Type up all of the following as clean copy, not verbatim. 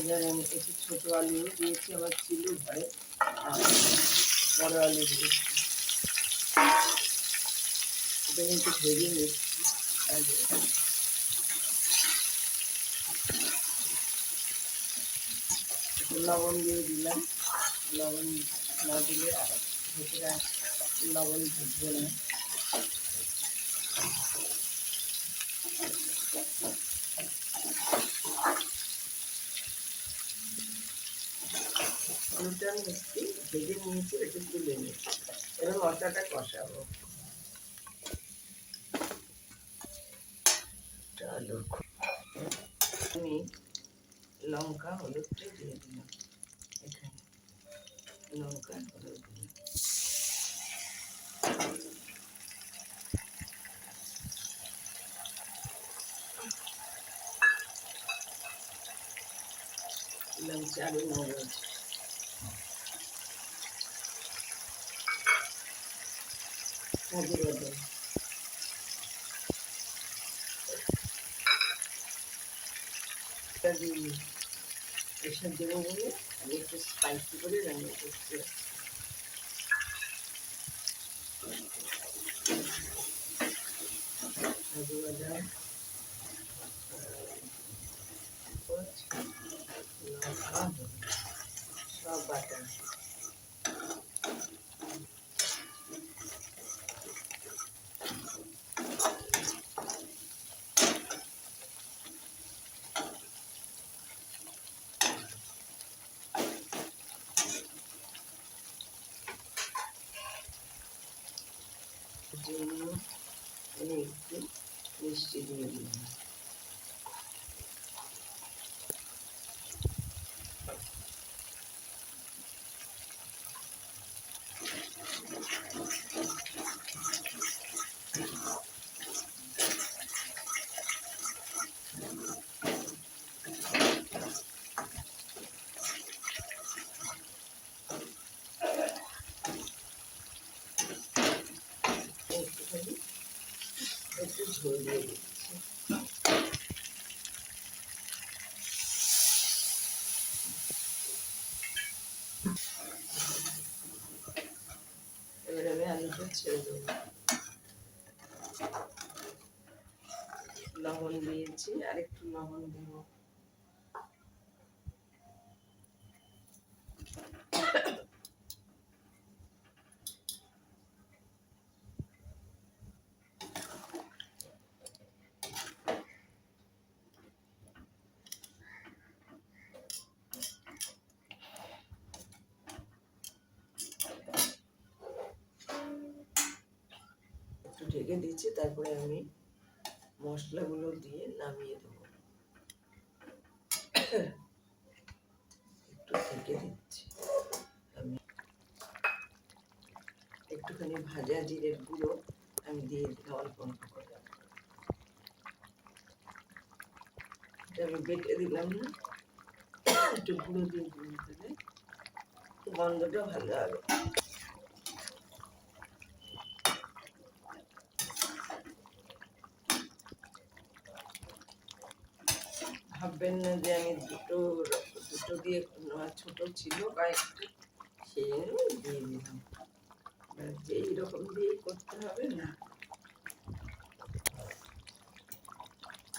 এবারে আমি একটু ছোটো আলু দিয়েছি, আমার ছিল ঘরে, বড় আলু দিয়েছি। এটা একটু ভেজে নিচ্ছি আগে। লবণ দিয়ে দিলাম, লবণ না দিলে ভেতরে লবণ ঢুকবে না। আলুটা আমি একটু ভেজে নিয়েছি, একটু তুলে নিয়েছি। এবার মশলাটা কষাবো। আমি লঙ্কা হলুদটা দিয়ে দিলাম, এখানে লঙ্কা হলুদ দিলাম। দিলাম চারু মগজ, কাজু বাদাম, দিয়ে এসব দেবো বলে আমি একটু স্পাইসি করে রান্না করছি। কাজু বাদাম, লঙ্কা, সব বাটা। জন্য আমি একটু মিষ্টি দিয়ে দিলাম। একটুখানি একটু ঝোল দিয়ে দিচ্ছি। এবার আমি আলুটা ছেড়ে দেবো। লবণ দিয়েছি, আর একটু লবণ দেবো। একটু ঢেকে দিচ্ছি, তারপরে আমি মশলাগুলো দিয়ে নামিয়ে দেবো। একটু ঢেকে দিচ্ছি। আমি একটুখানি ভাজা জিরের গুঁড়ো আমি দিয়ে দিলাম অল্প অল্প করে। আমি বেটে দিলাম না, একটু গুঁড়ো দিয়ে দিলে গন্ধটা ভালো হবে। ভাববেন না যে আমি দুটো দিয়ে ছোট ছিল কয়েকটা, সেই দিয়ে দিলাম। যে এইরকম দিয়ে করতে হবে না।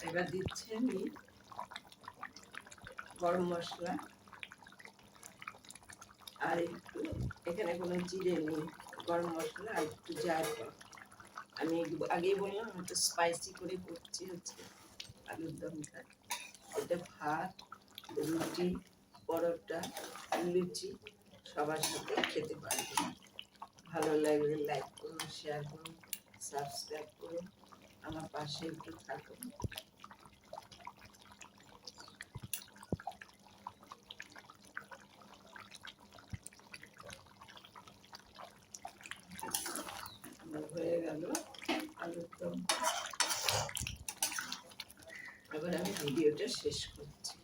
এবার দিচ্ছি আমি গরম মশলা, আর একটু, এখানে কোনো জিরে নেই, গরম মশলা আর একটু জায়ফল। আমি আগেই বললাম একটু স্পাইসি করে করছি হচ্ছে আলুর দমটা। এটা ভাত, রুটি, পরোটা, লুচি সবার সাথে খেতে পারবে। ভালো লাগলে লাইক করুন, শেয়ার করুন, সাবস্ক্রাইব করুন, আমার পাশে একটু থাকুন। হয়ে গেল আলুর দম। এবার আমি ভিডিওটা শেষ করছি।